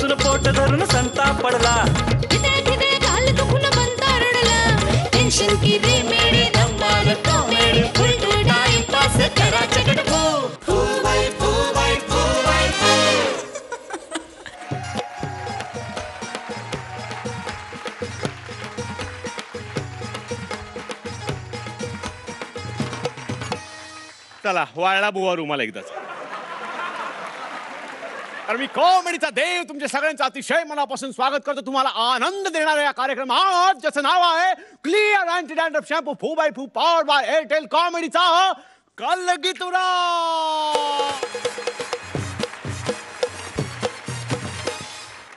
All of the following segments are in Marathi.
बसून पोट धरून संताप पडला. तिथे तिथे घाल दुखून बनता रडला. टेन्शन की रेमेडी धम्माल कॉमेडी फुल टाइम पास करा चकट फू फू बाई फू बाई फू बाई फू. चला वाळला बुवा रुमाला एकदाच. तर मी कॉमेडीचा देव तुमच्या सगळ्यांचं अतिशय मनापासून स्वागत करतो. तुम्हाला आनंद देणाऱ्या या कार्यक्रमात ज्याचं नाव आहे क्लिअर अँटी डॅन्ड्रफ शॅम्पू फू बाय फू पॉवर्ड बाय एअरटेल कॉमेडीचा कलगीतुरा.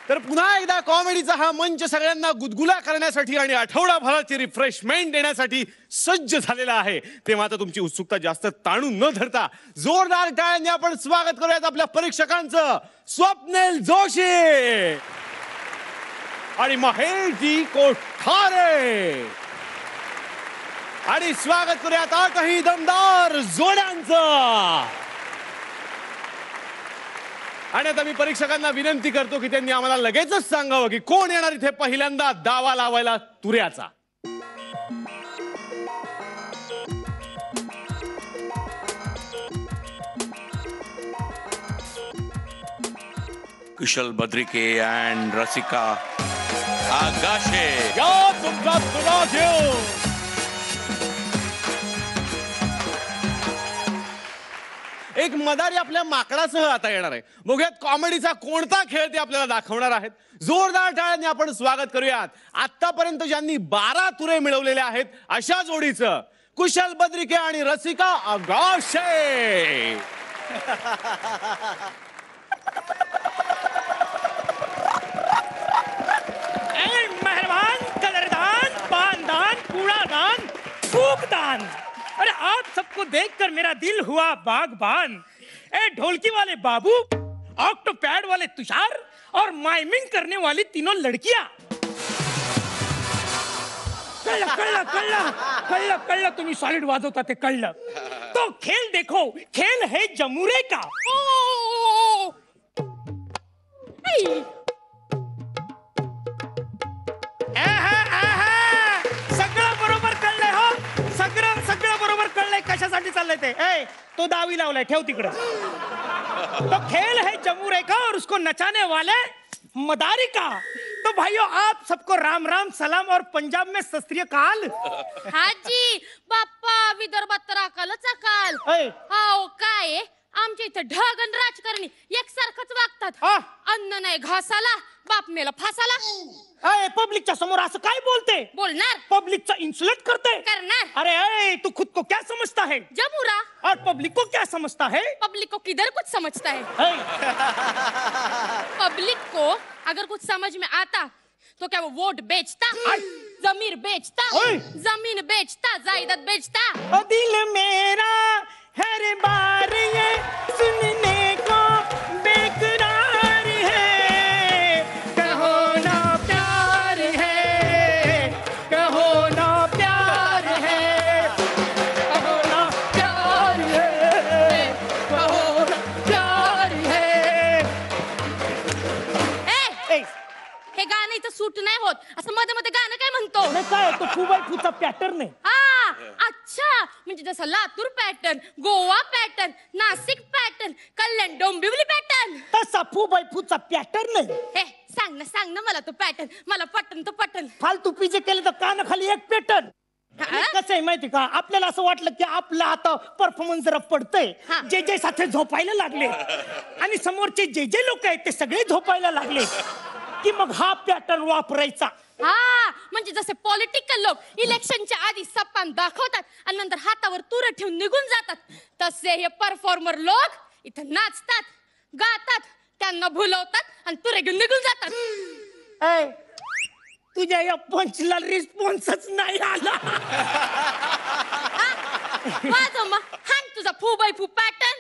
तर पुन्हा एकदा कॉमेडीचा हा मंच सगळ्यांना गुदगुला करण्यासाठी आणि आठवडाभराची रिफ्रेशमेंट देण्यासाठी सज्ज झालेला आहे. तेव्हा आता तुमची उत्सुकता जास्त ताणून न धरता जोरदार टाळ्यांनी आपण स्वागत करूयात आपल्या परीक्षकांचं. स्वप्नील जोशी आणि महेशजी कोठारे. आणि स्वागत करूयात आठही दमदार जोड्यांचं. आणि आता मी परीक्षकांना विनंती करतो की त्यांनी आम्हाला लगेचच सांगावं की कोण येणार इथे पहिल्यांदा दावा लावायला तुऱ्याचा. कुशल बद्रिके अँड रसिका आगाशे. या तुमचा तुला घेऊ. एक मदारी आपल्या माकडासह आता येणार आहे. बघूयात कॉमेडीचा कोणता खेळ ते आपल्याला दाखवणार आहेत. जोरदार टाळ्यांनी आपण स्वागत करूयात आतापर्यंत ज्यांनी 12 तुरे मिळवलेले आहेत अशा जोडीचं कुशल बद्रिके आणि रसिका आगाशे. मेहरबान, कलरदान, पानदान, कूड़ादान, फूकदान. अरे आप सबको देखकर मेरा दिल हुआ बागबान. ए ढोलकी वाले बाबू, ऑक्टोपैड वाले तुषार और माइमिंग करने वाली तीनों लड़कियां. कळलं कळलं कळलं कळलं कळलं तुम्ही सॉलिड वाजवता ते कळलं. तो खेल देखो, खेल है जमुरे का. सगळं बरोबर कळलंय हो. सगळं सगळं बरोबर कळलंय कशासाठी चाललंय ते. ए तो दावी लावलाय ठेव तिकडे. तो खेल है जमुरे का और उसको नचाने वाले मदारी का. तो भाइयों आप सबको राम राम सलाम और पंजाब में सत श्री अकाल. हाजी बाप्पा विदर्भात तर अकालच अकाल. हो काय आमच्या इथे ढगन राजकारणी एकसारखंच वागतात. अन्न नाही घासाला बाप मेला फासाला. अरे पब्लिकच्या समोर असं काय बोलते. बोलणार पब्लिकचा इंसल्ट करते. करणार. अरे तू खुद को क्या समझता है. जमुरा. और पब्लिक को क्या समझता है. पब्लिक को किधर कुछ समझता है. पब्लिक को अगर कुछ समझ में आता तो क्या वो वोट बेचता, जमीर बेचता, जमीन बेचता, जायदाद बेचता. दिल मेरा हर बार ये सुनने को बेकरार है. कहो ना प्यार है, कहो ना प्यार है, कहो ना प्यार है, कहो ना प्यार है. हे गाणं इथं सूट नाही होत. असं मध्ये मध्ये गाणं काय म्हणतो. काय तो फुबाई फुचा पॅटर्न आहे. अच्छा म्हणजे जसं Latur pattern, Goa pattern, Nashik pattern, Kalyan Dombivli pattern तसा फुबाई फुचा पॅटर्न नाही. हे सांग ना मला तो पॅटर्न. मला पटन तो पटन. फालतू पिजे केलं तर कानाखाली एक पॅटर्न. कसं आहे माहिती का आपल्याला असं वाटलं की आपला आता परफॉर्मन्स जरा पडतंय. जे जे साथे झोपायला लागले आणि समोरचे जे जे लोक आहेत ते सगळे झोपायला लागले की मग हा पॅटर्न वापरायचा. म्हणजे जसे पॉलिटिकल लोक इलेक्शनच्या आधी सप्पान दाखवतात आणि नंतर हातावर तुरं ठेवून निघून जातात तसे हे परफॉर्मर लोक इथं नाचतात, गातात, त्यांना भुलवतात आणि तुरे घेऊन निघून जातात. तुझ्या या पंचला रिस्पॉन्सच नाही आला. वाजव मग हान तुझा फू बाय फू पॅटर्न.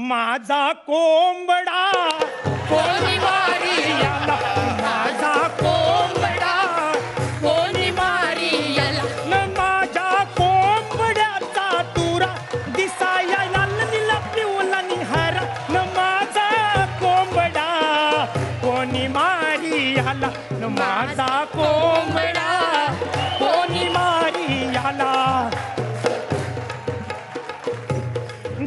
माझा कोंबडा कोणी मारी याला, माझा कोंबडा कोणी मारी याला. न माझ्या कोंबड्याचा तुरा दिसायला नीला पिवला निहारा. न माझा कोंबडा कोणी मारी आला माझा कोंबडा, कोणी मारी आला.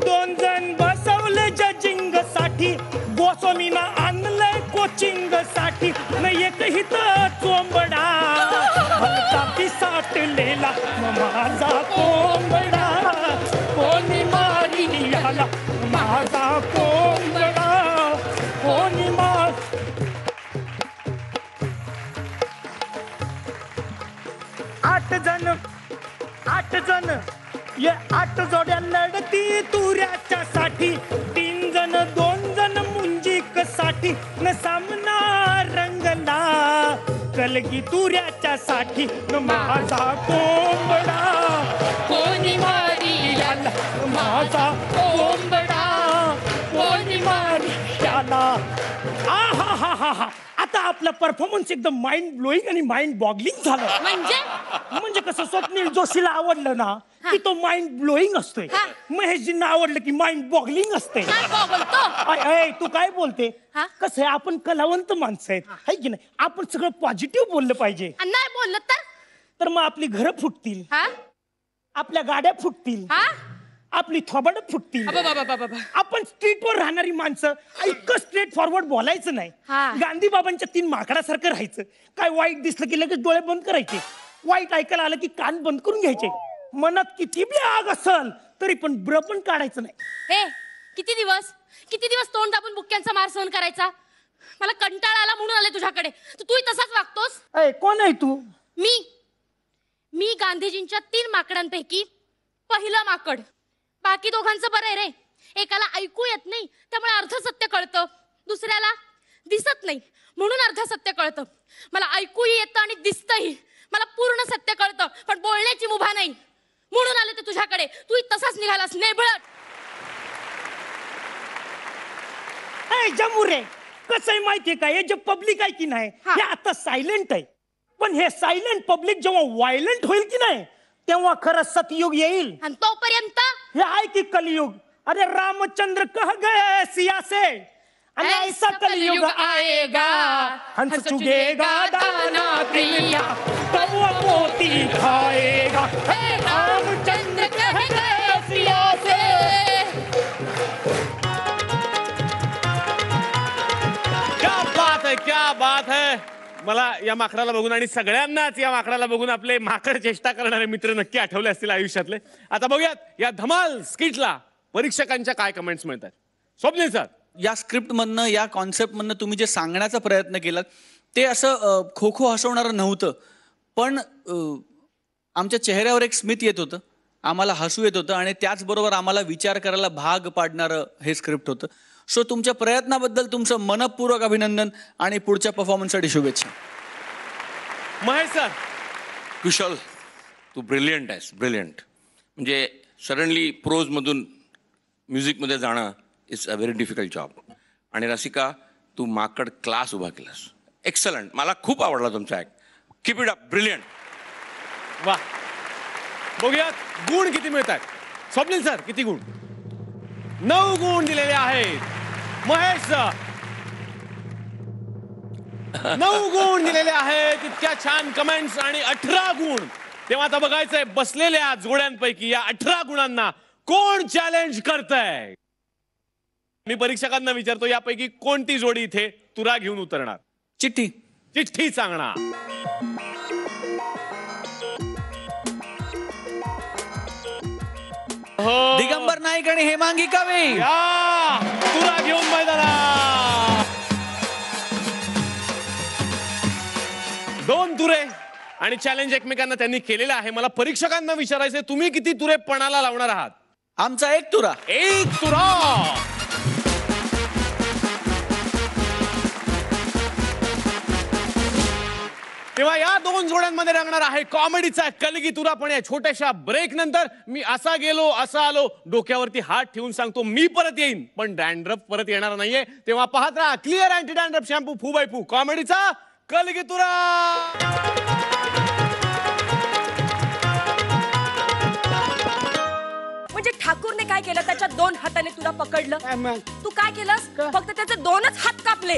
दोन जण बसवले जजिंग साठी, गोस्वामीना आणलंय कोचिंग साठी, न एकही तर चोंबडा भलता पिसाटलेला माझा कोंबडा, कोणी मारी आला माझा कोंबडा, कोणी मार. आठ जण ये 8 जोड्या लढती तुऱ्याच्या साठी, 3 जण 2 जण मुंजीक साठी, न सामना रंगला कलगी तुऱ्याच्या साठी, न माझा कोंबडा कोणी मारी आला माझा कोंबडा, कोणी मारी आला. हा हा हा हा. आता आपला परफॉर्मन्स एकदम माइंड ब्लोईंग आणि माइंड बॉगलिंग झालं. म्हणजे कसं स्वप्नील जोशीला आवडलं ना की तो माइंड ब्लोईंग असतोय, महेशजींना आवडलं की माइंड बॉगलिंग असते. तू काय बोलते? कसं आहे, आपण कलावंत माणसं आहेत, है की नाही? आपण सगळं पॉझिटिव्ह बोललं पाहिजे. नाही बोललं तर मग आपली घरं फुटतील, आपल्या गाड्या फुटतील, आपली थोबाड फुटतील. आपण स्ट्रीटवर राहणारी माणसं इतकं स्ट्रेट फॉरवर्ड बोलायचं नाही. गांधी बाबांच्या 3 माकडासारखं राहायचं. काय वाईट दिसलं की लगेच डोळे बंद करायचे, वाईट ऐकायला आलं की कान बंद करून घ्यायचे. मनात किती बी आग असल तरी पण ब्र पण काढायचं नाही. किती दिवस तोंड दाबून बुक्क्यांचा मार सहन करायचा? मला कंटाळा आला म्हणून आले तुझ्याकडे. तूही तसाच वागतोस. कोण आहे तू? मी गांधीजींच्या 3 माकडांपैकी पहिलं माकड. बाकी दोघांचं बरं आहे रे. एकाला ऐकू येत नाही त्यामुळे अर्ध सत्य कळतं, दुसऱ्याला दिसत नाही म्हणून अर्ध सत्य कळतं. मला ऐकूही येतं आणि दिसतही. मला पूर्ण सत्य कळतं पण बोलण्याची मुभा नाही म्हणून आले ते तुझ्याकडे. तूही तसाच निघालास नेबळट. जमूर रे, कसं आहे माहितीये का, हे जे पब्लिक आहे की नाही हे आता सायलेंट आहे, पण हे सायलेंट पब्लिक जेव्हा व्हायलेंट होईल की नाही तेव्हा खरं सतयुग येईल. आणि तोपर्यंत हे आहे की कलियुग. अरे रामचंद्र कह गए सिया से, आणि ऐसा कलियुग आएगा, हंस चुगेगा दाना प्रिया, तब वो मोती खाएगा. रामचंद्र कह गए सिया से. क्या बात है. मला या माकडाला बघून आणि सगळ्यांनाच या माकडाला बघून आपले माकड चेष्टा करणारे मित्र नक्की आठवले असतील आयुष्यातले. आता बघूयात या धमाल स्किटला परीक्षकांच्या काय कमेंट्स मिळतात. स्वप्नील सर, या स्क्रिप्ट मधनं, या कॉन्सेप्ट मधनं तुम्ही जे सांगण्याचा प्रयत्न केलात ते असं खो खो हसवणारं नव्हतं, पण आमच्या चेहऱ्यावर एक स्मित येत होतं, आम्हाला हसू येत होतं आणि त्याचबरोबर आम्हाला विचार करायला भाग पाडणारं हे स्क्रिप्ट होतं. सो तुमच्या प्रयत्नाबद्दल तुमचं मनपूर्वक अभिनंदन आणि पुढच्या परफॉर्मन्ससाठी शुभेच्छा. महेश सर. कुशल, तू ब्रिलियंट आहेस, ब्रिलियंट. म्हणजे सडनली प्रोजमधून म्युझिकमध्ये जाणं it's a very difficult job. आणि रसिका, तू माकड क्लास उभा केलास. एक्सलंट. मला खूप आवडला तुमचा act. Keep it up, brilliant. वा. बघूयात गुण किती मिळतात. स्वप्नील सर, किती गुण? 9 गुण दिलेले आहेत. महेश सर 9 गुण दिलेले आहेत. इतक्या छान कमेंट्स आणि 18 गुण. तेव्हा आता बघायचंय बसलेल्या जोड्यांपैकी या 18 गुणांना कोण चॅलेंज करतंय. मी परीक्षकांना विचारतो, यापैकी कोणती जोडी इथे तुरा घेऊन उतरणार? चिठ्ठी सांगणार. दिगंबर नाईक आणि हेमांगी कावे तुरा घेऊन मैदानात. 2 तुरे आणि चॅलेंज एकमेकांना त्यांनी केलेलं आहे. मला परीक्षकांना विचारायचंय, तुम्ही किती तुरे पणाला लावणार आहात? आमचा 1 तुरा. 1 तुरा. तेव्हा या 2 जोड्यांमध्ये रंगणार आहे कॉमेडीचा कलगी तुरा. पण या छोट्याशा ब्रेक नंतर मी असा गेलो असा आलो डोक्यावरती हात ठेवून सांगतो, मी परत येईन पण डॅन्ड्रफ परत येणार नाहीये. तेव्हा पाहत राहा क्लिअर अँटी डॅन्ड्रफ शॅम्पू फू बाय फू, कॉमेडीचा कलगी तुरा. म्हणजे ठाकूरने काय केलं, त्याच्या 2 हाताने तुला पकडलं. मग तू काय केलंस, फक्त त्याचे 2च हात कापले.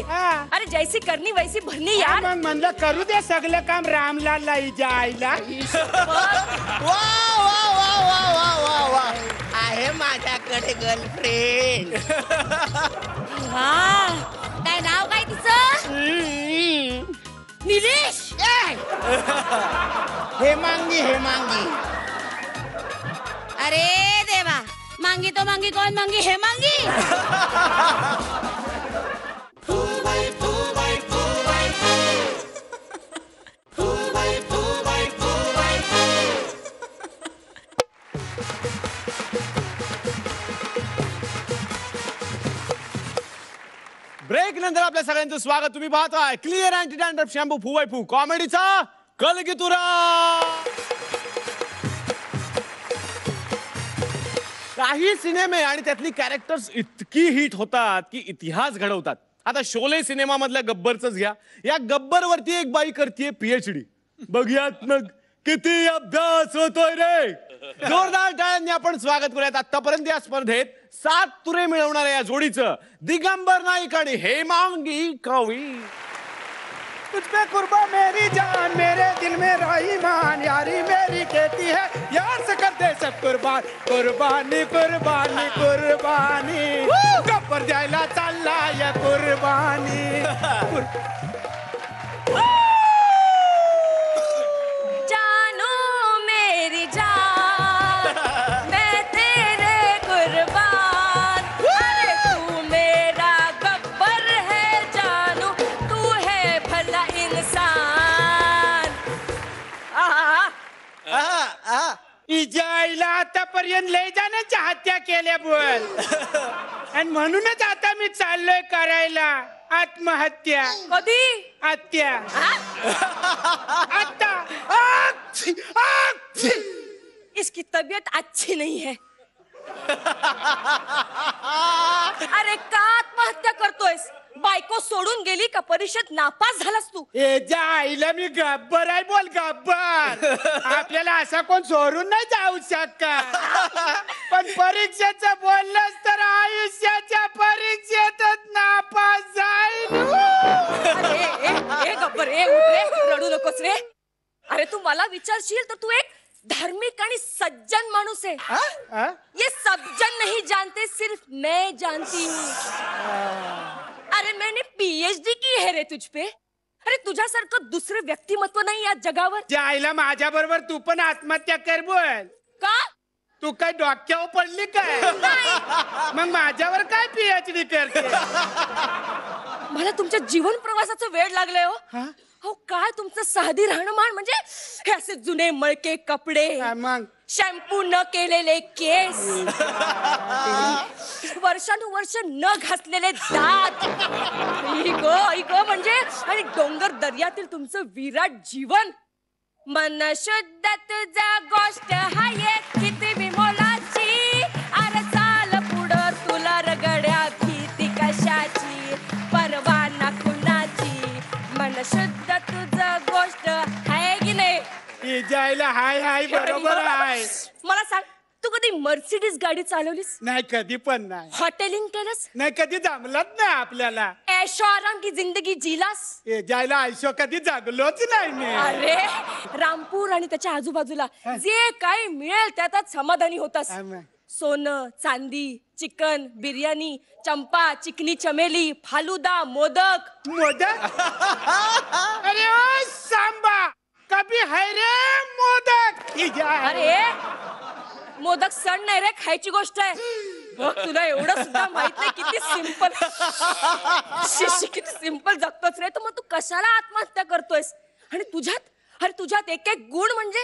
अरे जैसी करनी वैसी भरणी यार. मग म्हणलं करू दे सगळं काम रामलालला हिच्या आईला. वा वा वा वा वा वा वा आहे माझ्याकडे गर्लफ्रेंड. काय नाव काय तिचं? निलेश. हेमांगी हेमांगी. अरे देवा, मांगी तो मांगी कौन मांगी? हे मांगी. ब्रेक नंतर आपल्या सगळ्यांचं स्वागत. तुम्ही पाहताय क्लिअर अँटी डॅन्ड्रफ शॅम्पू फू बाय फू कॉमेडीचा कलगीतुरा. काही सिनेमे आणि त्यातली कॅरेक्टर्स इतकी हिट होतात की इतिहास घडवतात. आता शोले सिनेमा मधल्या गब्बरच घ्या. या गब्बर वरती एक बाई करतीये PhD. बघूयात मग किती अभ्यास होतोय रे. जोरदार टाळ्यांनी आपण स्वागत करूयात आतापर्यंत या स्पर्धेत 7 तुरे मिळवणाऱ्या या जोडीचं दिगंबर नाईक आणि हेमांगी कवी. तुझ पे कुर्बा मेरी जान, मेरे दिल में रही मान, यारी मेरी कहती है यार से कर दे सब कुर्बान. कुर्बानी कुर्बानी कुर्बानी गब्बर द्यायला चालला या कुर्बानी. जानू मेरी जान, मैं तेरे कुर्बान. अरे तू मेरा गब्बर है जानू, तू है भला इंसान. हिच्या आईला आतापर्यंत लय जाण्याच्या हत्या केल्या बोल. आणि म्हणूनच आता मी चाललोय करायला आत्महत्या. कधी? हत्या आता. इसकी तबीयत अच्छी नहीं है. अरे का आत्महत्या करतोयस? बायको सोडून गेली का परीक्षेत नापास झालास तू? याच्या आईला मी गब्बर आहे बोल गब्बर. आपल्याला असा कोण सोडून नाही जाऊ शकत. पण परीक्षेचं बोललंस तर आयुष्याच्या परीक्षेतच नापास जाईल. अरे ए गब्बर, ए उठ रे, रडू नकोस रे. अरे तू मला विचारशील तर तू एक धार्मिक आणि सज्जन माणूस आहे. ये सज्जन नहीं जानते, सिर्फ मैं जानती हूँ. अरे मैंने PhD की है रे तुझ पे. अरे तुझ्यासारखं दुसरं व्यक्तिमत्व नाही या जगावर. त्या आईला माझ्या बरोबर तू पण आत्महत्या कर बोल. का? तू काय डोक्यावर पडली काय? मग माझ्यावर काय PhD करते? मला तुमच्या जीवन प्रवासाचं वेळ लागलंय हो. हो काय तुमचं साधी राहणीमान, म्हणजे हे असे जुने मळके कपडे, मग शॅम्पू न केलेले केस, वर्षानुवर्ष न घासलेले दात, इगो म्हणजे, आणि डोंगर दर्यातील तुमचं विराट जीवन. मन शुद्ध तुझा गोष्ट हाय किती बी मोलाची. अरे चाल पुढं तुला रगड्या भीती कशाची, परवाना कुणाची. मन शुद्ध तुझं गोष्ट हाय की नाही? जायला हाय हाय बरोबर आहे. मला सांग, तू कधी मर्सिडीज गाडी चालवलीस? नाही, कधी पण नाही. हॉटेलिंग केलंस? नाही, कधी जमलंच नाही आपल्याला. ऐशो आराम की जिंदगी जिलास? जायला आयुष्य कधी जगलोच नाही मी. अरे रामपूर आणि त्याच्या आजूबाजूला जे काही मिळेल त्यातच समाधानी होतास. सोनं, चांदी, चिकन, बिर्याणी, चंपा, चिकनी चमेली, फालुदा, मोदक. मोदक? अरे ओ सांबा, कभी है रे मोदक. अरे मोदक सण नाही रे, खायची गोष्ट आहे. बघ तुला एवढं सुद्धा माहित नाही किती सिंपल किती सिंपल जगतोस रे. तर मग तू कशाला आत्महत्या करतोयस? आणि तुझ्यात एक एक गुण म्हणजे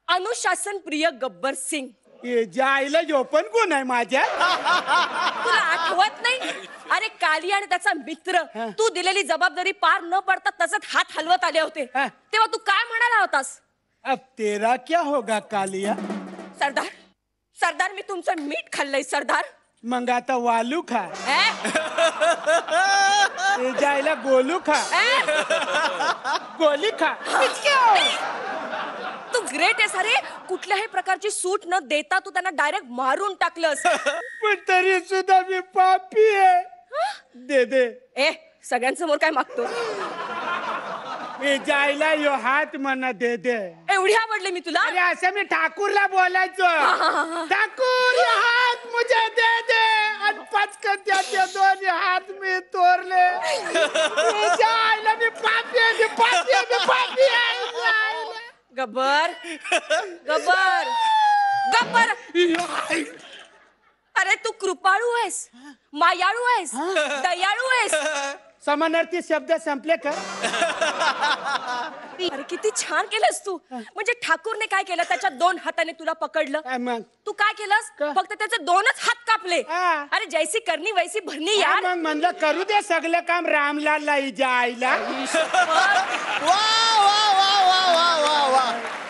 अनुशासन प्रिय गब्बर सिंग. जायला जो पण गुण आहे माझ्या. तुला आठवत नाही? अरे काली आणि त्याचा मित्र तू दिलेली जबाबदारी पार न पडता तसंच हात हलवत आले होते, तेव्हा तू काय म्हणाला होतास? अब तेरा क्या होगा कालिया? सरदार मी तुमचं मीठ खाल्लंय सरदार. मग आता वालू खा. ए? जायला गोलू खा. गोली खा. तू ग्रेट आहेस अरे. कुठल्याही प्रकारची सूट न देता तू त्यांना डायरेक्ट मारून टाकलंस. पण तरी सुद्धा मी पापी आहे. दे ए सगळ्यांसमोर काय मागतो? मी जायला यो हात म्हणा दे. एवढी आवडले मी तुला? अरे असं मी ठाकूरला बोलायचो. ठाकूर ये हात मुझे दे आणि पचकन त्याचे दोन हात मी तोरले. जायला मी पापी आहे. गब्बर. अरे तू कृपाळू आहेस, मायाळू आहेस, दयाळू आहेस. समानार्थी शब्द संपले का? अरे किती छान केलंस तू. म्हणजे ठाकूरने काय केलं? त्याच्या 2 हाताने तुला पकडलं. मग तू काय केलंस? फक्त त्याचे 2च हात कापले. अरे जैसी करनी वैसी भरणी यार. मग म्हणलं करू दे सगळं काम रामलालला हिच्या आईला.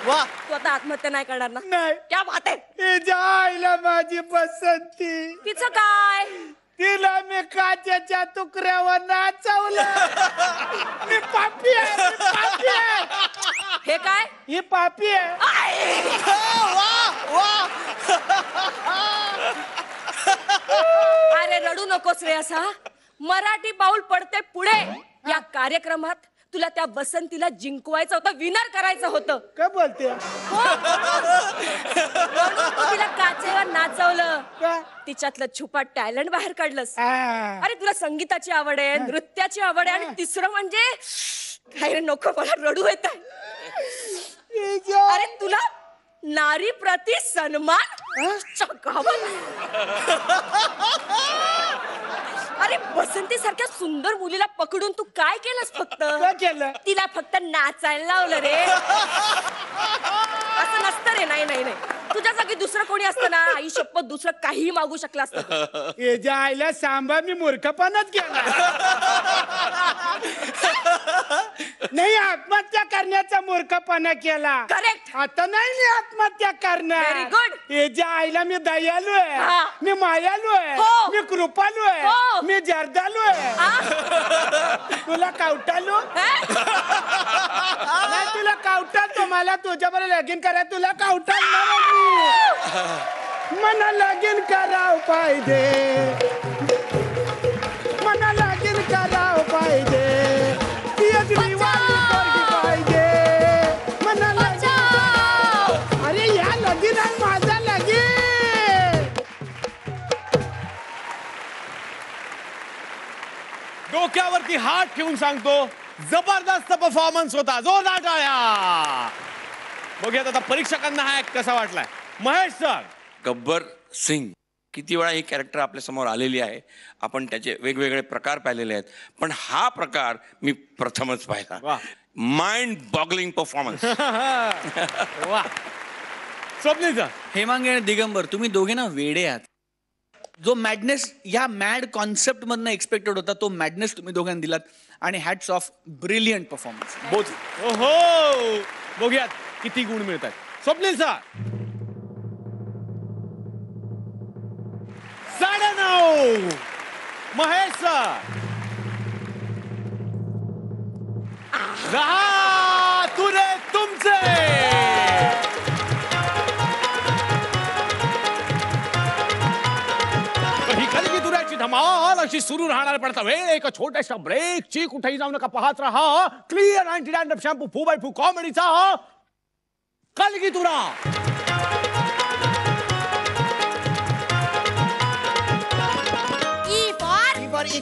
वा तू आता आत्महत्या नाही करणार ना? नाही. क्या बात आहे. हिच्या आईला माझी पसंती. तिचं काय? तिला मी काचेच्या तुकड्यावर नाचवलं. मी पापी आहे. हे काय? ही पापी आहे. अरे रडू नकोस रे असा. मराठी बाऊल पडते पुढे. या कार्यक्रमात तुला त्या बसंतीला जिंकवायचं होतं, विनर करायचं होतं. काय बोलते? म्हणून तू तिला काचेवर नाचवलं. तिच्यातलं छुपा टॅलेंट बाहेर काढलंस. अरे तुला संगीताची आवड आहे, नृत्याची आवड आहे, आणि तिसरं म्हणजे काय रे, नको मला रडू येत आहे. अरे तुला नारी प्रति सन्मान. अरे बसंती सारख्या सुंदर मुलीला पकडून तू काय केलंस? फक्त केलं तिला फक्त नाचायला लावलं रे. असं नसतं रे. नाही तुझ्या जागी दुसरं कोणी असतं ना, आई शपथ दुसरं काहीही मागू शकलं असतं. याच्या आईला सांभा मी मूर्खपणाच केला. नाही आत्महत्या करण्याचा मूर्खपणा केला. करेक्ट. आता नाही मी आत्महत्या करणार. Very good. याच्या आईला मी दयालू आहे, हा. मी मायालू आहे, हो. मी कृपालू आहे, हो. मी जर्दालू आहे. तुला कावटालू नाही, तुला कावटाल. मला तुझ्याबरोबर लगीन करा. तुला कावटाल मला लगीन कराव पाहिजे. मला लगीन कराव पाहिजे. अरे या लगीन आहे माझा लगीन. डोक्यावरती हात ठेवून सांगतो, जबरदस्त परफॉर्मन्स होता. जोरदार टाळ्या. बघूयात आता परीक्षकांना हा ऍक्ट कसा वाटलाय. महेश सर. गब्बर सिंग, किती वेळा ही कॅरेक्टर आपल्या समोर आलेली आहे. आपण त्याचे वेगवेगळे प्रकार पाहिलेले आहेत, पण हा प्रकार मी प्रथमच पाहिला. वा. Mind boggling performance. वा. स्वप्नील सर. हेमांगी आणि दिगंबर, तुम्ही दोघे ना वेडे आहात. जो मॅडनेस या मॅड कॉन्सेप्ट मधनं एक्सपेक्टेड होता, तो मॅडनेस तुम्ही दोघांनी दिलात. आणि हॅट्स ऑफ, ब्रिलियंट परफॉर्मन्स. ओहो. बघूयात किती गुण मिळतात. स्वप्नील सर. 9.5. महेश सर. 10 तुरे तुमचे. ही खलगी तुऱ्याची धमाल अशी सुरू राहणार. पडता वेळ एका छोट्याशा ब्रेकची. कुठेही जाऊ नका, पाहत राहा clear anti dandruff shampoo 4x4 कॉमेडीचा कलगी तुरा.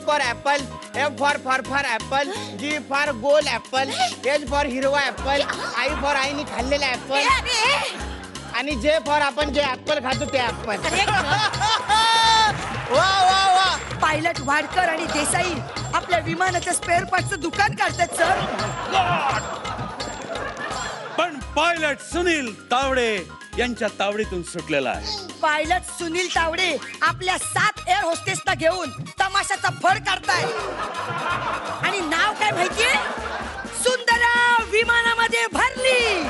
For apple, F for apple, G for गोल ऍपल, एच फॉर हिरवा ऍपल, आई फॉर आईने खाल्लेला ऍपल, आणि जे फॉर आपण जे ऍपल खातो ते ऍपल. वा वा वा. पायलट वाडकर आणि देसाई आपल्या विमानाच्या स्पेअर पार्टचं दुकान काढतात सर. पण पायलट सुनील तावडे यांच्या तावडीतून सुटलेला आहे. पायलट सुनील तावडे आपल्या 7 एअर होस्टेसना घेऊन तमाशाचा फड काढताय. आणि नाव काय माहितीये? सुंदरा विमानामध्ये भरली.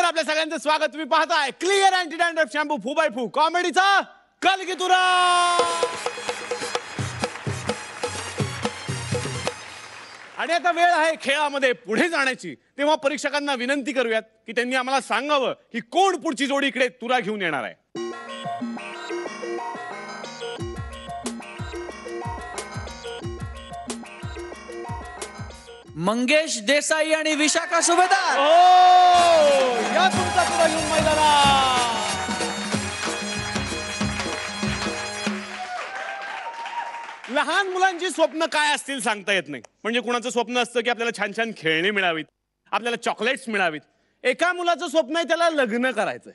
आपल्या सगळ्यांचं स्वागत. तुम्ही पाहताय क्लिअर अँटी डॅन्ड्रफ शॅम्पू फू बाय फू कॉमेडीचा कलगीतुरा. आणि आता वेळ आहे खेळामध्ये पुढे जाण्याची. तेव्हा परीक्षकांना विनंती करूयात की त्यांनी आम्हाला सांगावं की कोण पुढची जोडी इकडे तुरा घेऊन येणार आहे. मंगेश देसाई आणि विशाखा सुभेदार. या तुमचा तुरा घेऊन मैदानात. लहान मुलांची स्वप्न काय असतील सांगता येत नाही. म्हणजे कुणाचं स्वप्न असतं की आपल्याला छान छान खेळणी मिळावीत, आपल्याला चॉकलेट्स मिळावीत. एका मुलाचं स्वप्न आहे त्याला लग्न करायचंय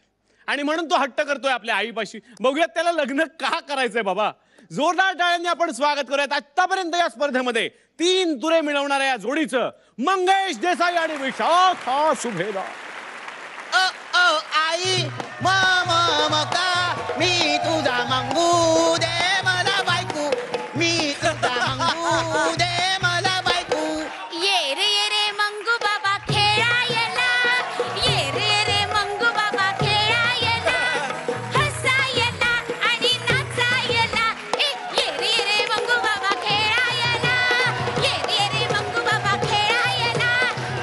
आणि म्हणून तो हट्ट करतोय आपल्या आईपाशी. बघूयात त्याला लग्न का करायचंय बाबा. जोरदार टाळ्यांनी आपण स्वागत करूयात आतापर्यंत या स्पर्धेमध्ये 3 तुरे मिळवणाऱ्या या जोडीचं मंगेश देसाई आणि विशाखा सुभेदार. आई मका मी तुझा मंगू दे मला बायकू, मी तुझा मंगू दे मला बायकू. ये रे मंगू बाबा खेळायला, ये रे मंगू बाबा खेळायला, हसायला आणि नाचायला. ये रे मंगू बाबा खेळायला, ये रे मंगू बाबा खेळायला,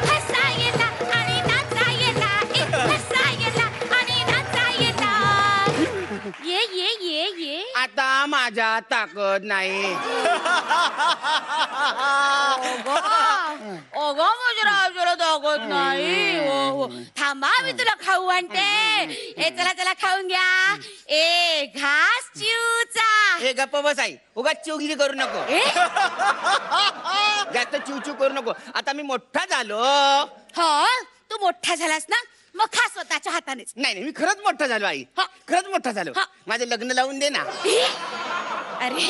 हसायला आणि नाचायला, हसायला आणि नाचायला. ये आता माझ्या ताकद नाही. अगं मुजरा दाखवत नाही. थांबा मी तुला खाऊ आणते. चला चला खाऊन घ्या. घास चिवचा. हे गप्प बस आई, उगाच चिवगिरी करू नको. जास्त चिवचिव करू नको. आता मी मोठा झालो. हो तू मोठा झालास ना, मग खा स्वतःच्या हातानेच. नाही मी खरंच मोठा झालो आई, खरंच मोठा झालो. माझं लग्न लावून दे ना. अरे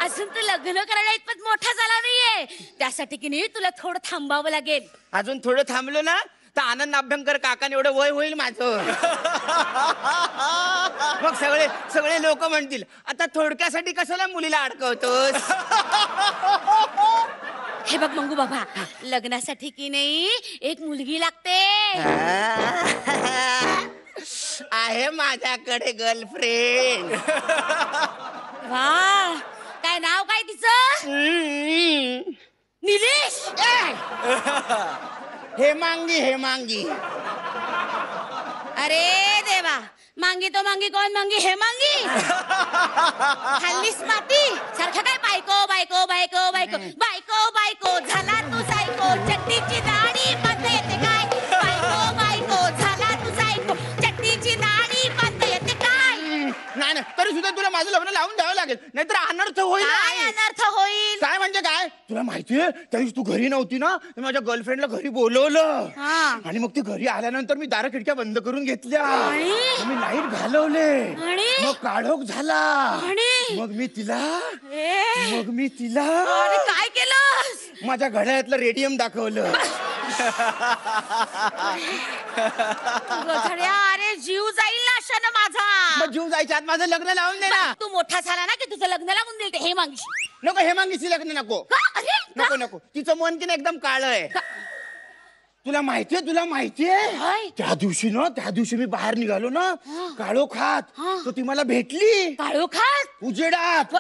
अजून तू लग्न करायला इतपत मोठा झाला नाहीये. त्यासाठी की नाही तुला थोडं थांबावं लागेल. अजून थोडं थांबलो ना तर आनंद अभ्यंकर काकाने एवढं वय होईल माझं. मग सगळे सगळे लोक म्हणतील आता थोडक्यासाठी कशाला मुलीला अडकवतोस. हे बघ मंगू बाबा, लग्नासाठी की नाही एक मुलगी लागते. आहे माझ्याकडे गर्लफ्रेंड. वा, काय नाव काय तिचं? निलेश. हेमांगी. अरे देवा, मांगी तो मांगी कोण मांगी? हेमांगी. खाल्लीस माती सारखं काय बायको बायको बायको बायको बायको बायको झाला तू सायको. चट्टीची दाढी बांधता येते काय? बायको बायको झाला तू सायको. चट्टीची दाढी बांधता येते काय? नाही तरी सुद्धा तुला माझं लग्न लावून द्यावं लागेल, नाहीतर अनर्थ होईल. काय अनर्थ होईल? काय म्हणजे काय तुला माहितीये, त्या दिवशी तू घरी नव्हती ना, मी माझ्या गर्लफ्रेंडला घरी बोलवलं. आणि मग ती घरी आल्यानंतर मी दारा खिडक्या बंद करून घेतल्या, मी लाईट घालवले, मग काढोख झाला. मग मी तिला काय केलं? माझ्या घड्याळातलं रेडियम दाखवलं. अरे जीव जाईल ना अशानं माझा. मग जीव जायच्या आत माझं लग्न लावून दे ना. तू मोठा झाला ना की तुझं लग्न लावून देईल. हे मागशी नको, हेमांगीची लग्न नको. नको तिचं मन की नाही एकदम काळ आहे. तुला माहितीये त्या दिवशी मी बाहेर निघालो ना काळो खात, तर ती मला भेटली काळो खात उजेडात.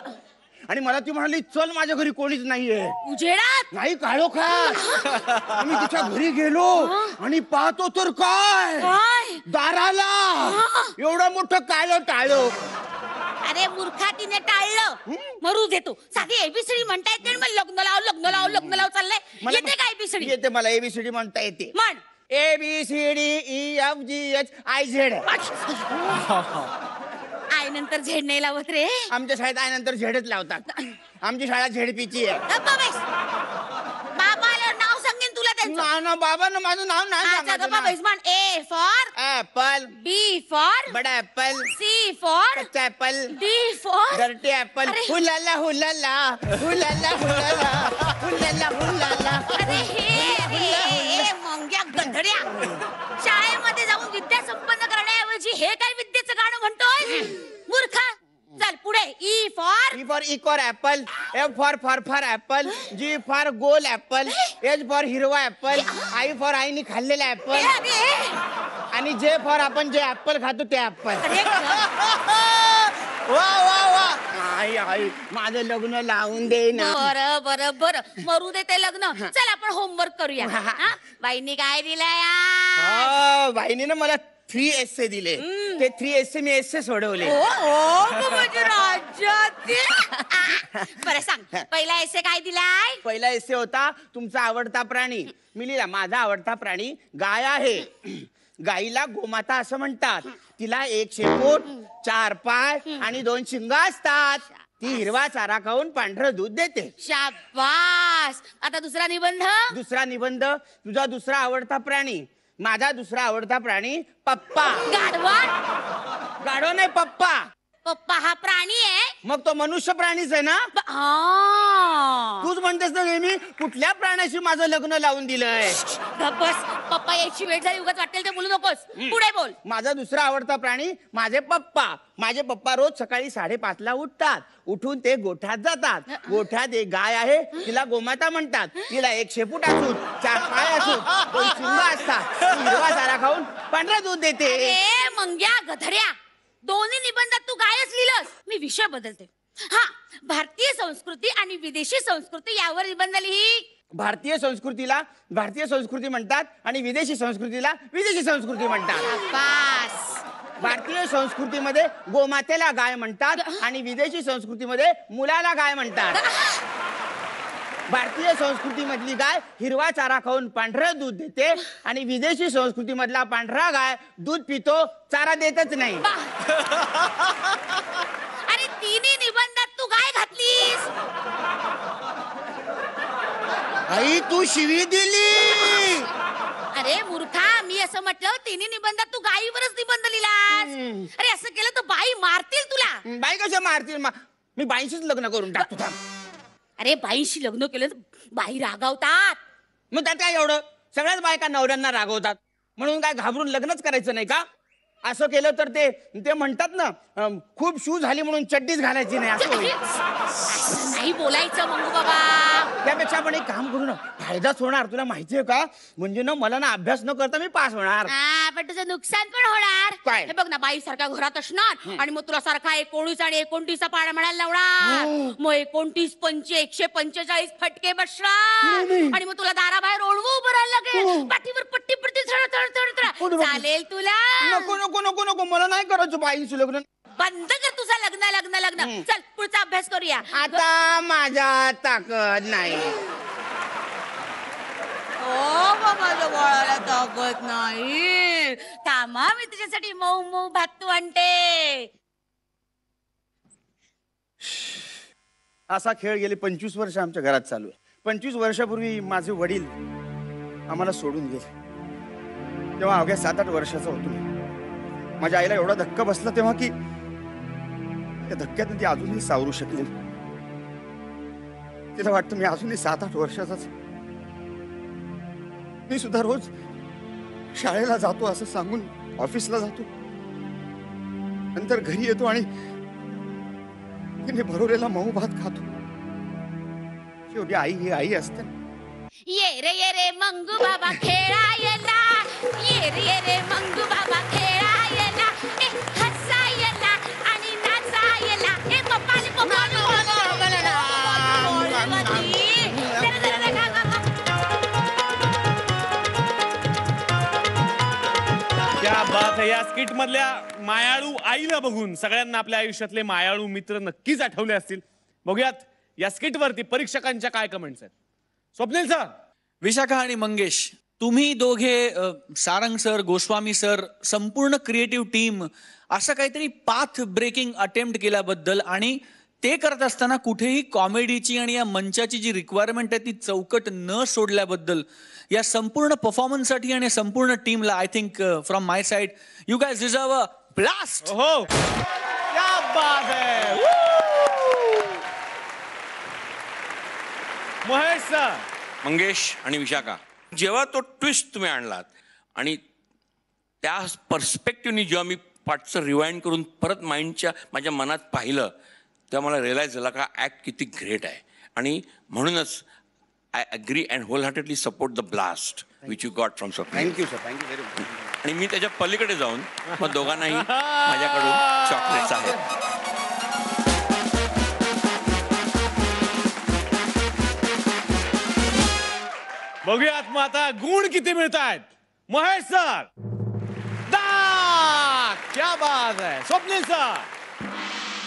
आणि मला ती म्हणाली चल माझ्या घरी कोणीच नाहीये. उजेडात नाही काळो खात. मी तिच्या घरी गेलो आणि पाहतो तर काय दाराला एवढं मोठं काळो टाळो. अरे मूर्खा, तिने टाळलं. मरू दे तू. साधी एबीसीडी म्हणता येते. मग लग्न लाव चाललंय. येते का एबीसीडी? येते मला एबीसीडी म्हणता येते. म्हण. ABCDEFGHIZ. आय नंतर झेड नाही लावत रे. आमच्या शाळेत आय नंतर झेडच लावतात. आमची शाळा झेडपीची आहे. बाबा आल्यावर नाव सांगेन तुला त्यांचं. ना बाबांना माझं नाव नाही म्हण. A for apple, B for बडा ऍपल, C फॉर कच्चा apple, D for dirty apple. हुलाला हुलाला हुलाला हुलाला हुलाला हुलाला. अरे हे मंग्या गंधड्या, शाळेमध्ये जाऊन विद्या संपन्न करण्याऐवजी हे काय विद्येचं गाणं म्हणतोय मूर्खा. चल पुढे. E फॉर इकोर apple, F for apple, G for गोल ऍपल, H फॉर हिरवा ऍपल, I फॉर आईने खाल्लेला ऍपल. आणि जे फॉर आपण जे ऍपल खातो ते ऍपल. वा वा वा. आई आई माझं लग्न लावून दे ना. बरं बरं बरं मरू दे ते लग्न. चल आपण होमवर्क करूया. हा? बाईंनी काय दिलंय आज? बाईने मला 3 एस्से दिले. ते 3 एस्से मी एस्से सोडवले. बरं सांग पहिला एसे काय दिलाय? पहिला एस्से होता तुमचा आवडता प्राणी. मी लिहिला माझा आवडता प्राणी गाय आहे. गाईला गोमाता असं म्हणतात. तिला 1 शेपूट 4 पाय आणि 2 शिंग असतात. ती हिरवा चारा खाऊन पांढरं दूध देते. शाबास. आता दुसरा निबंध. दुसरा निबंध तुझा दुसरा आवडता प्राणी. माझा दुसरा आवडता प्राणी पप्पा. गाढवा. गाढव नाही पप्पा. पप्पा हा प्राणी आहे. मग तो मनुष्य प्राणीच आहे ना. तूच म्हणतेस ना नेहमी कुठल्या प्राण्याशी माझं लग्न लावून दिलंय. बस पप्पा यायची वेळ झाली उगाच वाटेल ते बोलू नकोस. पुढे बोल. माझा दुसरा आवडता प्राणी माझे पप्पा. माझे पप्पा रोज सकाळी 5:30ला उठतात. उठून ते गोठ्यात जातात. गोठ्यात एक गाय आहे तिला गोमाता म्हणतात. तिला 1 शेपूट असू 4 पाय असू 2 शिंग असतात. ती हिरवा चारा खाऊन पांढरं दूध देते. ए मंग्या गधड्या दोन्ही निबंधात तू गायच लिहिलंस. मी विषय बदलते. हा भारतीय संस्कृती आणि विदेशी संस्कृती यावर निबंध लिही. भारतीय संस्कृतीला भारतीय संस्कृती म्हणतात आणि विदेशी संस्कृतीला विदेशी संस्कृती म्हणतात. बास. भारतीय संस्कृतीमध्ये गोमातेला गाय म्हणतात आणि विदेशी संस्कृतीमध्ये मुलाला गाय म्हणतात. भारतीय संस्कृतीमधली गाय हिरवा चारा खाऊन पांढरं दूध देते आणि विदेशी संस्कृतीमधला पांढरा गाय दूध पितो चारा देतच नाही. अरे तिन्ही निबंधात तू गाय घातलीस. आई तू शिवी दिली. अरे मूर्खा मी असं म्हटलं तिन्ही निबंधात तू गायीवरच निबंध लिहिलास. अरे असं केलं तर बाई मारतील तुला. बाई कशा मारतील. मी बाईशीच लग्न करून टाकतो. अरे बाईशी लग्न केलं तर बाई रागावतात. मग त्यात काय एवढं. सगळ्याच बायका नवऱ्यांना रागवतात म्हणून काय घाबरून लग्नच करायचं नाही का. असं केलं तर ते म्हणतात ना खूप शू झाली म्हणून चड्डीच घालायची नाही. असं नाही बोलायचं मंगू बाबा. त्यापेक्षा आपण एक काम करू ना फायदाच होणार. तुला माहितीये का म्हणजे ना मला ना अभ्यास न करता मी पास होणार. पण तुझं नुकसान पण होणार. काय? हे बघ ना बाई सारखा घरात असणार आणि मग तुला सारखा 19 आणि 29चा पाडा म्हणायला लावणार. मग 29 पंच 145 फटके बसणार आणि मग तुला दाराबाहेर ओढवू उभं राहायला लागेल. पाठीवर पट्टी पडते चालेल तुला. नको नको नको नको मला नाही करायचं बाईंशी लग्न. बंद कर तुझा लग्न लग्न लग्न. चल पुढचा अभ्यास करूया. आता माझ्या ताकद नाही. माझ्या बाळाला ताकद नाही. थांबा मी तुझ्यासाठी मऊ मऊ भातू आणते. असा खेळ गेले 25 वर्ष आमच्या घरात चालू आहे. 25 वर्षापूर्वी माझे वडील आम्हाला सोडून गेले. तेव्हा अवघ्या 7-8 वर्षाचा होतो मी. माझ्या आईला एवढा धक्का बसला तेव्हा की त्या धक्क्यातून ती अजूनही सावरू शकली. तिला वाटतं मी अजूनही 7-8 वर्षाचाच. मी सुद्धा रोज शाळेला जातो असं सांगून ऑफिसला जातो. नंतर घरी येतो आणि तिने भरवलेला मऊ भात खातो. शेवटी आई ही आई असते. ये रे मंगू बाबा खेळायला. ये रे मंगू बाबा खेळायला. हसायला आणि नाचायला. पप्पाने क्या बात है. या स्किट मधल्या मायाळू आईला बघून सगळ्यांना आपल्या आयुष्यातले मायाळू मित्र नक्कीच आठवले असतील. बघूयात या स्किट वरती परीक्षकांच्या काय कमेंट्स आहेत. स्वप्नील सर. विशाखा आणि मंगेश तुम्ही दोघे सारंग सर गोस्वामी सर संपूर्ण क्रिएटिव्ह टीम असं काहीतरी पाथ ब्रेकिंग अटेम्प्ट केल्याबद्दल आणि ते करत असताना कुठेही कॉमेडीची आणि या मंचाची जी रिक्वायरमेंट आहे ती चौकट न सोडल्याबद्दल या संपूर्ण परफॉर्मन्ससाठी आणि संपूर्ण टीमला I think from my side you guys deserve a blast. हो क्या बात है. महेश सर. मंगेश आणि विशाखा जेव्हा तो ट्विस्ट तुम्ही आणलात आणि त्या पर्स्पेक्टिव्हनी जेव्हा मी पार्टचं रिवाइंड करून परत माइंडच्या माझ्या मनात पाहिलं तेव्हा मला रिअलाइज झाला का ॲक्ट किती ग्रेट आहे. आणि म्हणूनच I agree and whole heartedly support the blast which you got from Swapnil. Thank you sir. Thank you very much. आणि मी त्याच्या पलीकडे जाऊन मग दोघांनाही माझ्याकडून चॉकलेट्स आहेत. बघूयात मग आता गुण किती मिळत आहेत. महेश सर 10. क्या बात आहे. स्वप्नील सर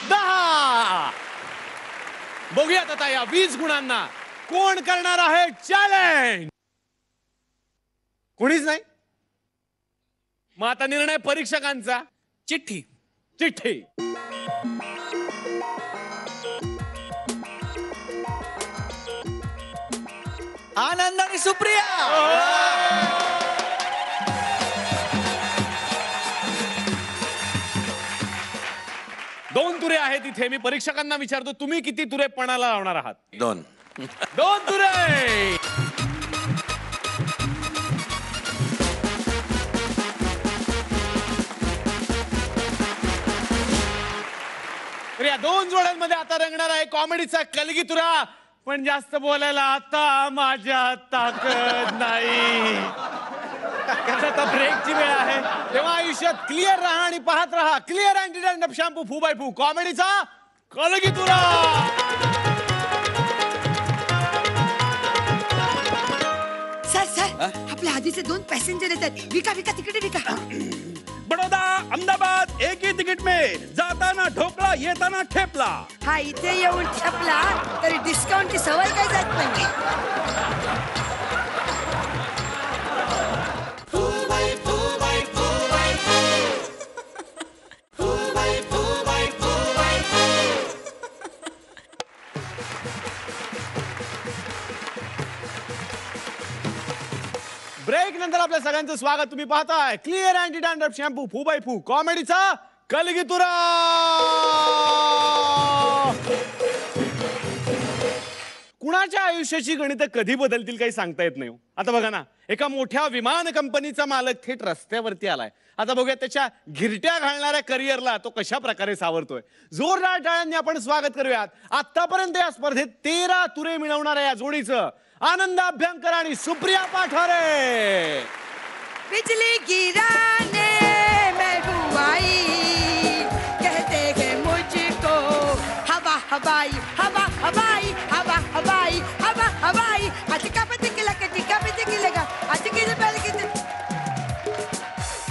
10. बघूयात आता या 20 गुणांना कोण करणार आहे चॅलेंज. कोणीच नाही. मग आता निर्णय परीक्षकांचा. चिठ्ठी चिठ्ठी. आनंद आणि सुप्रिया. दोन तुरे आहेत इथे. मी परीक्षकांना विचारतो तुम्ही किती तुरे पणाला लावणार आहात. 2. 2 तुरे. तर या 2 जोड्यांमध्ये आता रंगणार आहे कॉमेडीचा कलगीतुरा. पण जास्त बोलायला आता माझ्यात ताकद नाही. आता ब्रेकची वेळ आहे. तेव्हा आयुष्यात क्लिअर राहा आणि पाहत राहा क्लिअर अँटी डॅन्ड्रफ शॅम्पू फू बाय फू कॉमेडीचा कलगीतुरा. सर सर आपल्या आधीचे 2 पॅसेंजर येतात. विका विका तिकडे विका. बडोदा अहमदाबाद एक ही तिकीट में. जाताना ढोकळा येताना ठेपला. हा इथे येऊन ठेपला तरी डिस्काउंटची सवय काय जात नाही. ब्रेक नंतर आपल्या सगळ्यांचं स्वागत. तुम्ही पाहताय क्लिअर अँटी डॅन्ड्रफ शॅम्पू फू बाय फू कॉमेडीचा कलगीतुरा. कुणाच्या आयुष्याची गणितं कधी बदलतील काही सांगता येत नाही. आता बघा ना एका मोठ्या विमान कंपनीचा मालक थेट रस्त्यावरती आलाय. आता बघूया त्याच्या घिरट्या घालणाऱ्या करिअरला तो कशा प्रकारे सावरतोय. जोरदार टाळ्यांनी आपण स्वागत करूयात आतापर्यंत या स्पर्धेत 13 तुरे मिळवणाऱ्या या जोडीचं आनंद अभ्यंकर आणि सुप्रिया पाठारे. बिजली गिराने मैं हूँ आई कहते हैं मुझको हवा हवाई हवा हवाई हवा हवाई हवा हवाई. अटका पति किला टिका पति किलेगा अटके पहले किते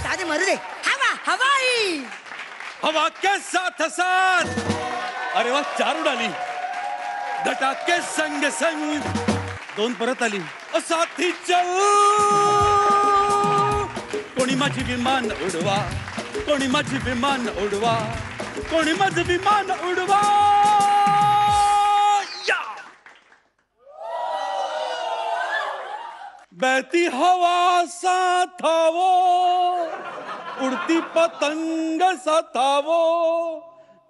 ताजे मरू दे. हवा हवाई हवा के साथ साथ. अरे वा 4 उडाली. घटा के संग संग 2 परत आली. साथी चल. कोणी माझी विमान उडवा. कोणी माझी विमान उडवा. कोणी माझं विमान उडवा. या बहती हवा साथावो. उड़ती पतंग साथावो.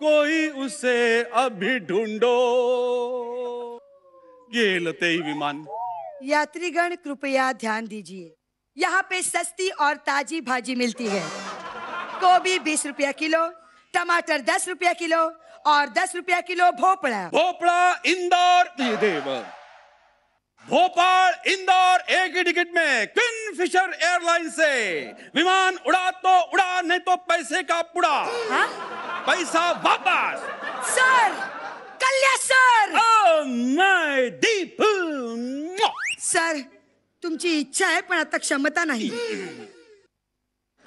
कोई उसे अभी ढूंढो. गेल ते विमान. यात्रीगण कृपया ध्यान दीजिए. यहाँ पे सस्ती और ताजी भाजी मिलती है. गोभी 20 रुपया किलो, टमाटर 10 रुपया किलो और 10 रुपया किलो भोपड़ा. भोपड़ा इंदौर देव. भोपाल इंदौर एक ही टिकट में किंगफिशर एयरलाइन से. विमान उड़ा तो उड़ा नहीं तो पैसे का पुड़ा. हाँ? पैसा वापस. Sir Kalya sir. मैं दीप. सर तुमची इच्छा आहे पण आता क्षमता नाही.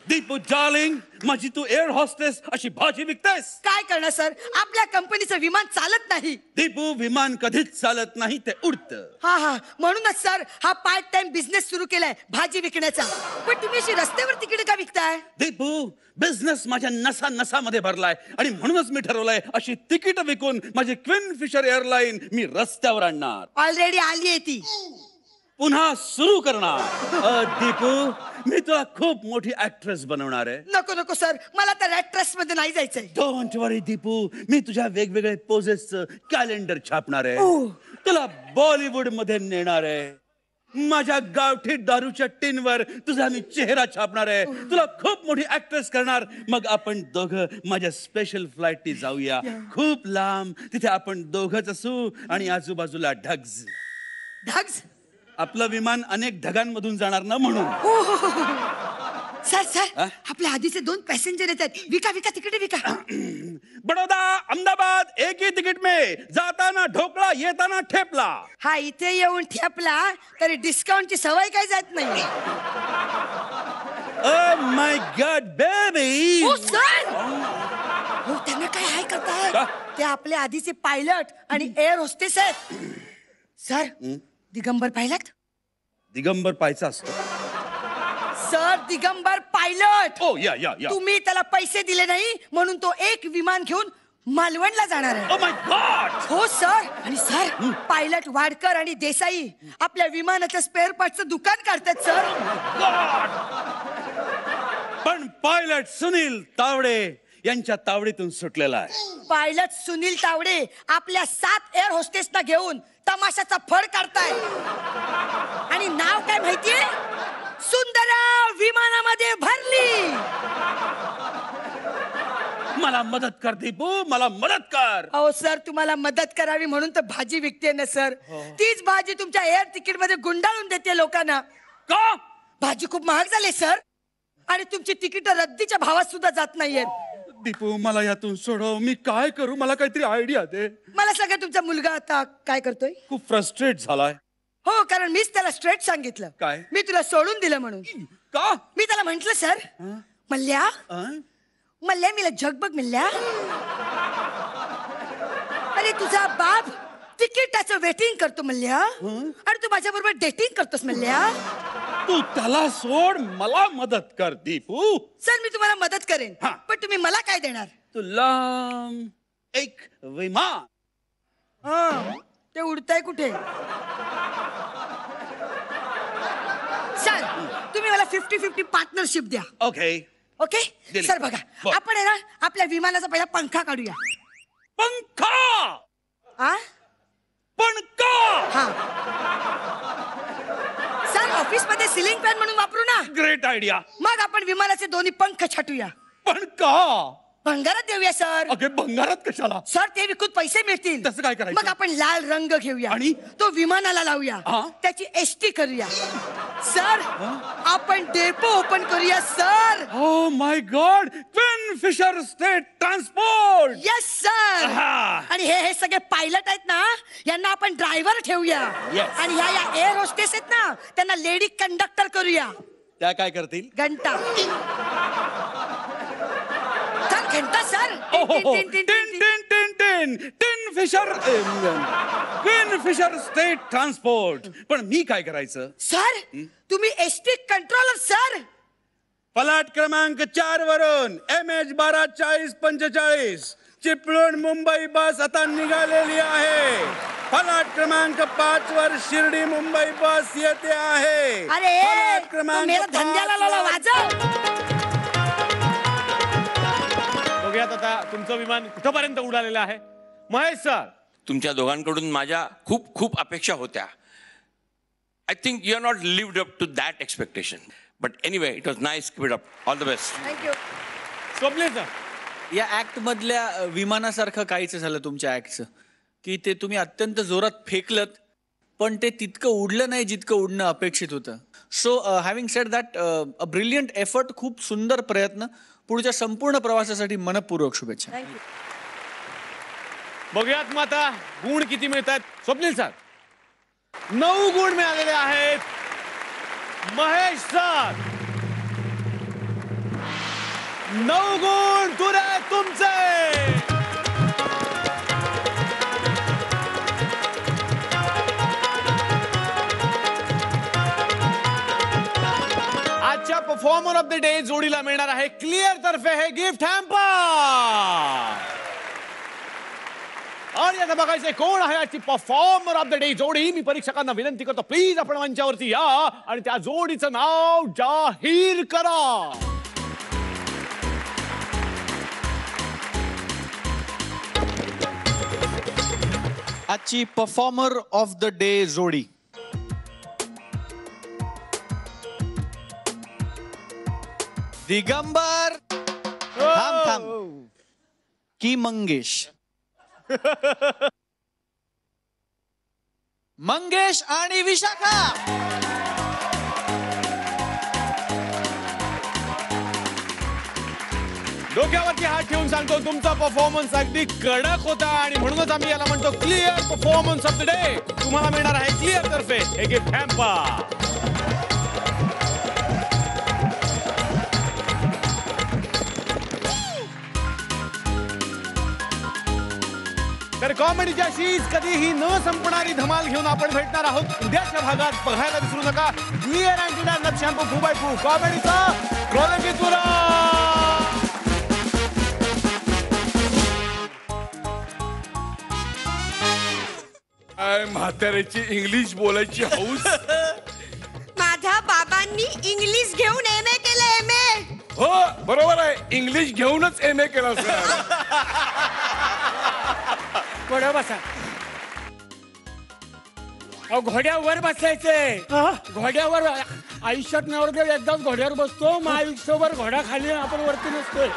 दीपू डार्लिंग माझी तू एअर हॉस्टेस अशी भाजी विकतेस. काय करणार सर आपल्या कंपनीचं विमान चालत नाही. दीपू विमान कधीच चालत नाही ते उडतं. हा हा म्हणूनच सर हा पार्ट टाइम बिझनेस सुरू केलाय भाजी विकण्याचा. पण तुम्ही अशी रस्त्यावर तिकीट का विकताय. दीपू बिझनेस माझ्या नसा नसामध्ये भरलाय आणि म्हणूनच मी ठरवलंय अशी तिकीट विकून माझी किंगफिशर एअरलाइन मी रस्त्यावर आणणार. ऑलरेडी आली आहे ती. पुन्हा सुरू करणार. दीपू मी तुला खूप मोठी ऍक्ट्रेस बनवणार आहे. नको नको सर मला तर ऍक्ट्रेस मध्ये नाही जायचंय. डोंट वरी दीपू मी तुझ्या वेगवेगळे पोजेसचं कॅलेंडर छापणार आहे. तुला बॉलिवूड मध्ये नेणार आहे. माझ्या गावठी दारूच्या टीनवर तुझा मी चेहरा छापणार आहे. तुला खूप मोठी ऍक्ट्रेस करणार. मग आपण दोघं माझ्या स्पेशल फ्लाईटनी जाऊया खूप लांब. तिथे आपण दोघंच असू आणि आजूबाजूला ढग्स. ढग्स आपलं विमान अनेक ढगांमधून जाणार ना म्हणून. सर सर आपल्या आधीचे 2 पॅसेंजर येत आहेत. विका विका तिकडे विका. बडोदा अहमदाबाद एक ही तिकीट में, जाताना ढोकळा येताना ठेपला. हा इथे येऊन ठेपला तरी डिस्काउंटची सवय काय जात नाही. Oh my God, baby! हो सर. हो त्यांना काय हाय करताय? ते आपले आधीचे पायलट आणि एअर होस्टेस आहेत. Sir Digambar pilot. दिगंबर पाहायचा असतो. Sir Digambar pilot. ओ या या या. तुम्ही त्याला पैसे दिले नाही म्हणून तो एक विमान घेऊन मालवणला जाणार आहे. ओ माय गॉड. हो सर. आणि सर पायलट वाडकर आणि देसाई आपल्या विमानाच्या स्पेअर पार्टचं दुकान काढतात सर. पण पायलट सुनील तावडे यांच्या तावडीतून सुटलेला आहे. पायलट सुनील तावडे आपल्या 7 एअर होस्टेसना घेऊन तमाशाचा फड काढताय. आणि नाव काय माहितीये? सुंदरा विमानामध्ये भरली. मला मदत कर दीपू, मला मदत कर. अहो सर तुम्हाला मदत करावी म्हणून तर भाजी विकते ना सर. तीच भाजी तुमच्या एअर तिकीट मध्ये गुंडाळून देते लोकांना. का? भाजी खूप महाग झाली सर. आणि तुमची तिकीट रद्दीच्या भावात सुद्धा जात नाहीयेत. दीपू मला यातून सोडव. मी काय करू? मला काहीतरी आयडिया दे. मला सगळं तुमचा मुलगा आता काय करतोय? खूप फ्रस्ट्रेट झालाय. हो कारण मीच त्याला स्ट्रेट सांगितलं. काय? मी तुला सोडून दिलं म्हणून. का? मी त्याला म्हंटल सर मल्ल्या मल्ल्या मीला जग बघ मल्ल्या. अरे तुझा बाप तिकीटाचं वेटिंग करतो मल्ल्या आणि तू माझ्या बरोबर डेटिंग करतोस मल्ल्या. तू त्याला सोड, मला मदत कर दीपू. सर मी तुम्हाला मदत करेन पण तुम्ही मला काय देणार? तुला एक विमान. ते उडताय कुठे? सर तुम्ही मला 50-50 पार्टनरशिप द्या. ओके ओके सर बघा आपण आहे ना आपल्या विमानाचा पहिला पंखा काढूया. पंखा? पंखा? हा सर ऑफिस मध्ये सिलिंग फॅन म्हणून वापरू ना. Great idea. मग आपण विमानाचे दोन्ही पंख छाटूया. पण का? भंगारात देऊया सर. अगे भंगारात कशाला? सर ते विकून पैसे मिळतील. तसं काय करायचं? मग आपण लाल रंग घेऊया आणि तो विमानाला लावूया. त्याची एसटी करूया. सर आपण डेपो ओपन करूया sir. Oh my god, twin fisher state transport. Yes sir. आणि हे सगळे पायलट आहेत ना यांना आपण ड्रायव्हर ठेवूया. आणि ह्या एअर होस्टेस आहेत ना त्यांना लेडी कंडक्टर करूया. त्या काय करतील? घंटा. घंटा sir. Tin fisher state transport. पण मी काय करायचं? सर तुम्ही एसटी कंट्रोलर सर. फलाट क्रमांक 4 वरून MH 124045 चिपळूण मुंबई बस आता निघालेली आहे. फलाट क्रमांक 5 वर शिर्डी मुंबई बस येते आहे. अरे फलाट क्रमांक धंद्याला वाजव. बघूयात आता तुमचं विमान कुठपर्यंत उडालेलं आहे. महेश सर तुमच्या दोघांकडून माझ्या खूप खूप अपेक्षा होत्या. I think you are not lived up to that expectation. But anyway it was nice. Keep it up. All the best. Thank you. Swapnil sir या ऍक्ट मधल्या विमानासारखं काहीच झालं तुमच्या ऍक्टचं की ते तुम्ही अत्यंत जोरात फेकलत पण ते तितकं उडलं नाही जितकं उडणं अपेक्षित होतं. So having sed that a brilliant effort. खूप सुंदर प्रयत्न. पुढच्या संपूर्ण प्रवासासाठी मनपूर्वक शुभेच्छा. थँक्यू. बघूयात मग आता गुण किती मिळतात. स्वप्नील सर 9 गुण मिळालेले आहेत. महेश सर 9 गुण तुरे तुमचे. आजच्या परफॉर्मर ऑफ द डे जोडीला मिळणार आहे क्लिअर तर्फे हे गिफ्ट हॅम्पर. आणि आता बघायचंय कोण आहे आजची परफॉर्मर ऑफ द डे जोडी. मी परीक्षकांना विनंती करतो प्लीज आपण मंचावरती या आणि त्या जोडीचं नाव जाहीर करा. आजची परफॉर्मर ऑफ द डे जोडी दिगंबर थांब की मंगेश. मंगेश आणि विशाखा. डोक्यावरती हात ठेवून सांगतो तुमचा परफॉर्मन्स अगदी कडक होता आणि म्हणूनच आम्ही याला म्हणतो clear performance of the day. तुम्हाला मिळणार आहे क्लिअर तर्फे हे गिफ्ट हॅम्पर. तर कॉमेडीच्या शीज कधीही न संपणारी धमाल घेऊन आपण भेटणार आहोत उद्याच्या भागात. बघायला विसरू नका clear anti dandruff shampoo 2x2 कॉमेडीचा क्रोलंकितुरा. काय म्हाताऱ्याची इंग्लिश बोलायची हौस. माझ्या बाबांनी इंग्लिश घेऊन एम.ए. केलं एम.ए. हो बरोबर आहे, इंग्लिश घेऊनच एम.ए. केलं सर. घोड्यावर बसा. अहो घोड्यावर बसायचंय. घोड्यावर आयुष्यात नवरदेव एकदाच घोड्यावर बसतो, मग आयुष्यभर घोडा खाली आपण वरती नसतोय.